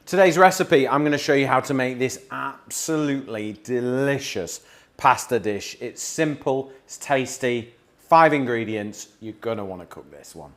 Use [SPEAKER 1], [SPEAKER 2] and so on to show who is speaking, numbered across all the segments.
[SPEAKER 1] Today's recipe, I'm going to show you how to make this absolutely delicious pasta dish. It's simple, it's tasty, 5 ingredients. You're going to want to cook this one.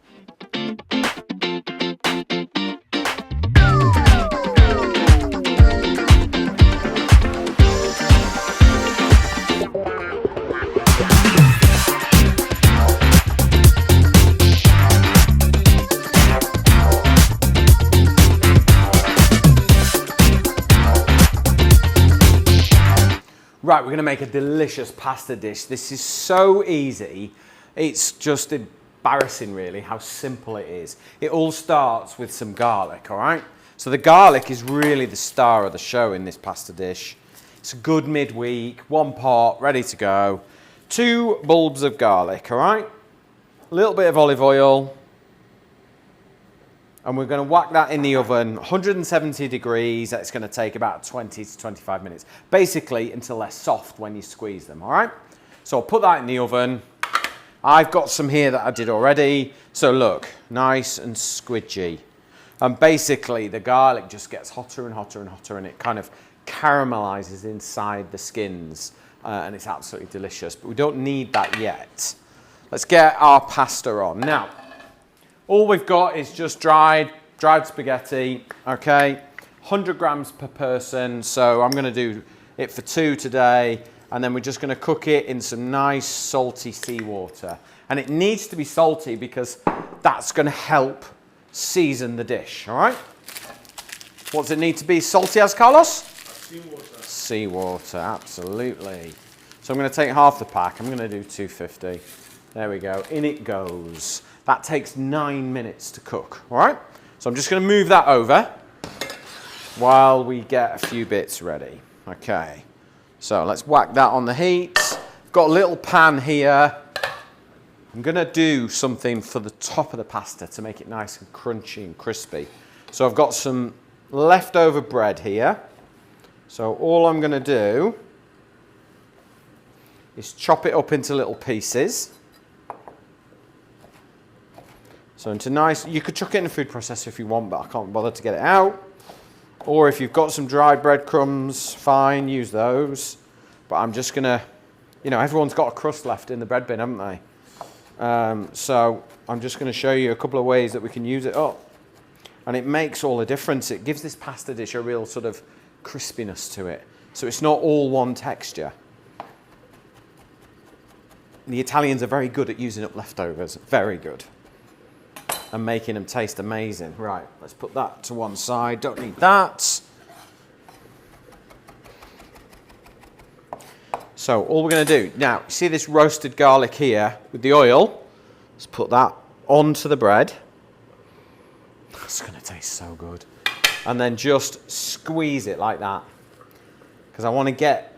[SPEAKER 1] Right, we're going to make a delicious pasta dish. This is so easy. It's just embarrassing, really, how simple it is. It all starts with some garlic, all right? So the garlic is really the star of the show in this pasta dish. It's a good midweek, 1 pot, ready to go. 2 bulbs of garlic, all right? A little bit of olive oil. And we're going to whack that in the oven, 170 degrees. That's going to take about 20 to 25 minutes. Basically, until they're soft when you squeeze them, all right? So I'll put that in the oven. I've got some here that I did already. So look, nice and squidgy. And basically, the garlic just gets hotter and hotter and hotter, and it kind of caramelizes inside the skins. And it's absolutely delicious. But we don't need that yet. Let's get our pasta on. Now, all we've got is just dried spaghetti, okay? 100 grams per person, so I'm gonna do it for 2 today, and then we're just gonna cook it in some nice salty seawater. And it needs to be salty because that's gonna help season the dish, all right? What does it need to be salty as, Carlos?
[SPEAKER 2] Seawater.
[SPEAKER 1] Seawater, absolutely. So I'm gonna take half the pack, I'm gonna do 250. There we go, in it goes. That takes 9 minutes to cook, all right? So I'm just gonna move that over while we get a few bits ready. Okay, so let's whack that on the heat. Got a little pan here. I'm gonna do something for the top of the pasta to make it nice and crunchy and crispy. So I've got some leftover bread here. So all I'm gonna do is chop it up into little pieces. So into nice, you could chuck it in a food processor if you want, but I can't bother to get it out. Or if you've got some dried breadcrumbs, fine, use those. But I'm just gonna, you know, everyone's got a crust left in the bread bin, haven't they? So I'm just gonna show you a couple of ways that we can use it up. And it makes all the difference. It gives this pasta dish a real sort of crispiness to it. So it's not all one texture. The Italians are very good at using up leftovers, very good. And making them taste amazing. Right, let's put that to one side. Don't need that. So all we're going to do, now, see this roasted garlic here with the oil? Let's put that onto the bread. It's going to taste so good. And then just squeeze it like that. Because I want to get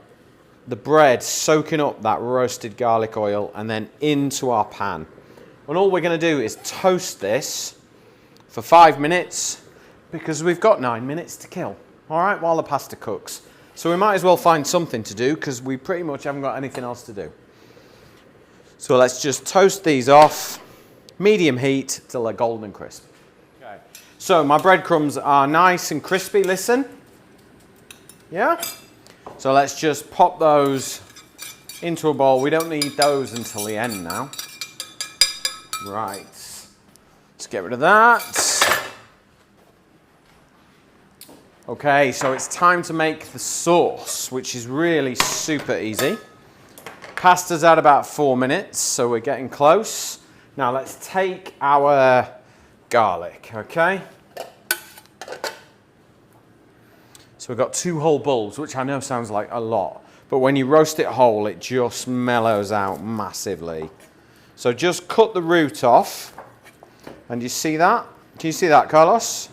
[SPEAKER 1] the bread soaking up that roasted garlic oil and then into our pan. And all we're going to do is toast this for 5 minutes because we've got 9 minutes to kill, all right, while the pasta cooks. So we might as well find something to do because we pretty much haven't got anything else to do. So let's just toast these off, medium heat till they're golden crisp. Okay. So my breadcrumbs are nice and crispy, listen. Yeah? So let's just pop those into a bowl. We don't need those until the end now. Right, let's get rid of that. Okay, so it's time to make the sauce, which is really super easy. Pasta's at about 4 minutes, so we're getting close. Now let's take our garlic, okay? So we've got 2 whole bulbs, which I know sounds like a lot, but when you roast it whole, it just mellows out massively. So just cut the root off, and you see that? Can you see that, Carlos?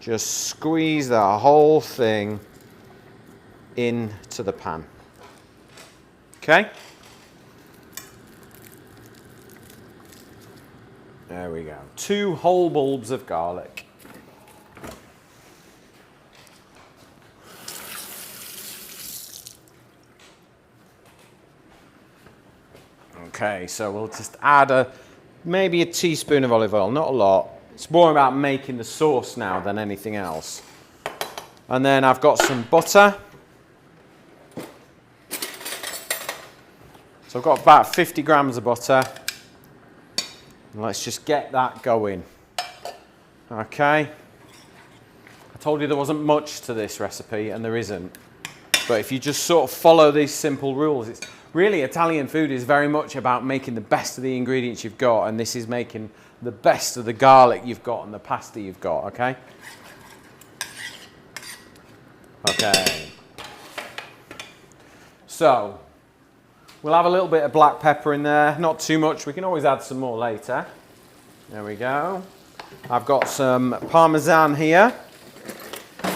[SPEAKER 1] Just squeeze the whole thing into the pan. Okay? There we go. 2 whole bulbs of garlic. Okay, so we'll just add maybe a teaspoon of olive oil, not a lot. It's more about making the sauce now than anything else. And then I've got some butter. So I've got about 50 grams of butter. And let's just get that going. Okay. I told you there wasn't much to this recipe, and there isn't. But if you just sort of follow these simple rules, it's really, Italian food is very much about making the best of the ingredients you've got, and this is making the best of the garlic you've got and the pasta you've got, okay? Okay. So, we'll have a little bit of black pepper in there, not too much. We can always add some more later. There we go. I've got some Parmesan here,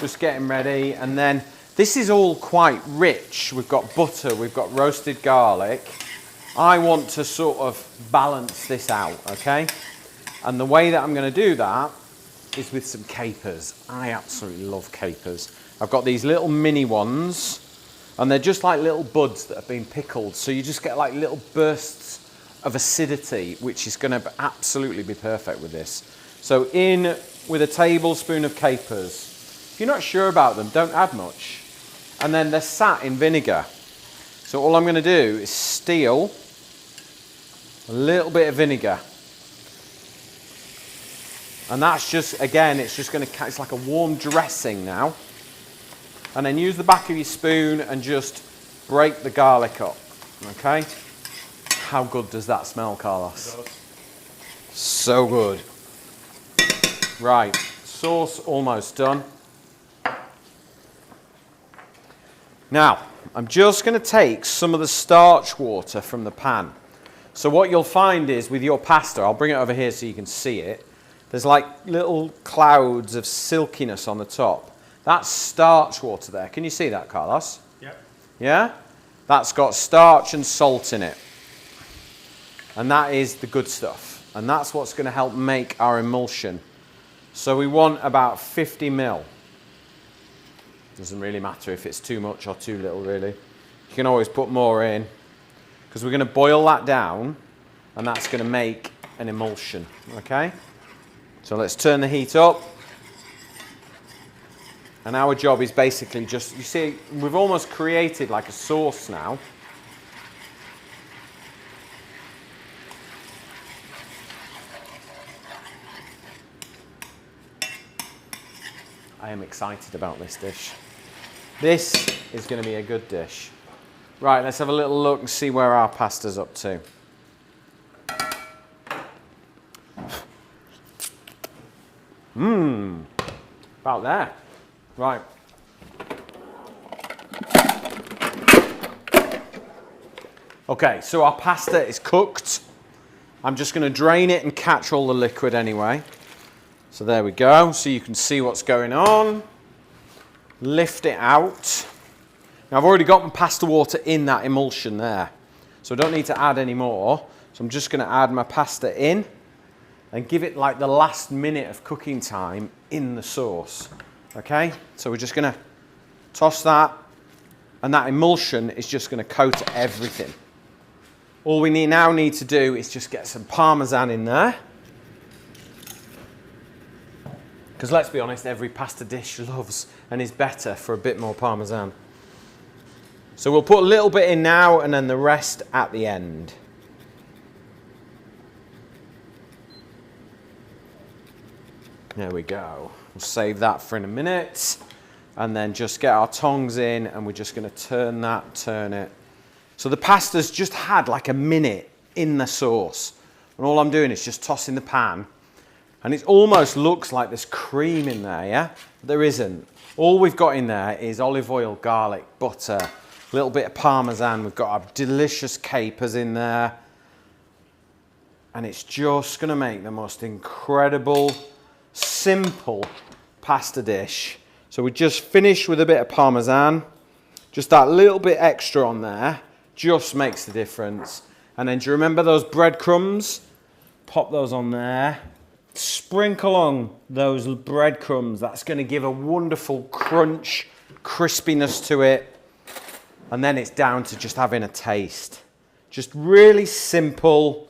[SPEAKER 1] just getting ready. And then this is all quite rich. We've got butter, we've got roasted garlic. I want to sort of balance this out, okay? And the way that I'm going to do that is with some capers. I absolutely love capers. I've got these little mini ones, and they're just like little buds that have been pickled. So you just get like little bursts of acidity, which is going to absolutely be perfect with this. So in with a tablespoon of capers. If you're not sure about them, don't add much. And then they're sat in vinegar. So all I'm going to do is steal a little bit of vinegar. And that's just, again, it's just going to, it's like a warm dressing now. And then use the back of your spoon and just break the garlic up, okay? How good does that smell, Carlos? It does. So good. Right, sauce almost done. Now, I'm just going to take some of the starch water from the pan. So what you'll find is with your pasta, I'll bring it over here so you can see it, there's like little clouds of silkiness on the top. That's starch water there. Can you see that, Carlos?
[SPEAKER 2] Yep.
[SPEAKER 1] Yeah? That's got starch and salt in it. And that is the good stuff. And that's what's going to help make our emulsion. So we want about 50 ml. Doesn't really matter if it's too much or too little, really. You can always put more in, because we're going to boil that down, and that's going to make an emulsion, okay? So let's turn the heat up. And our job is basically just, you see, we've almost created like a sauce now. I am excited about this dish. This is going to be a good dish. Right, let's have a little look and see where our pasta's up to. About there. Right. Okay, so our pasta is cooked. I'm just going to drain it and catch all the liquid anyway. So there we go, so you can see what's going on. Lift it out. Now I've already got my pasta water in that emulsion there, so I don't need to add any more. So I'm just going to add my pasta in and give it like the last minute of cooking time in the sauce. Okay, so we're just going to toss that, and that emulsion is just going to coat everything. All we now need to do is just get some Parmesan in there. Because let's be honest, every pasta dish loves and is better for a bit more Parmesan. So we'll put a little bit in now and then the rest at the end. There we go. We'll save that for in a minute. And then just get our tongs in, and we're just going to turn it. So the pasta's just had like a minute in the sauce. And all I'm doing is just tossing the pan. And it almost looks like there's cream in there, yeah? But there isn't. All we've got in there is olive oil, garlic, butter, a little bit of Parmesan. We've got our delicious capers in there. And it's just going to make the most incredible, simple pasta dish. So we just finished with a bit of Parmesan. Just that little bit extra on there just makes the difference. And then do you remember those breadcrumbs? Pop those on there. Sprinkle on those breadcrumbs. That's going to give a wonderful crunch, crispiness to it. And then it's down to just having a taste. Just really simple,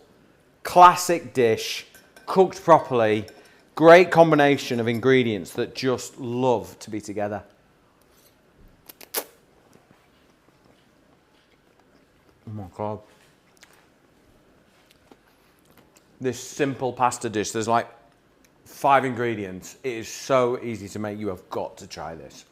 [SPEAKER 1] classic dish, cooked properly. Great combination of ingredients that just love to be together. Oh my God. This simple pasta dish, there's like 5 ingredients. It is so easy to make. You have got to try this.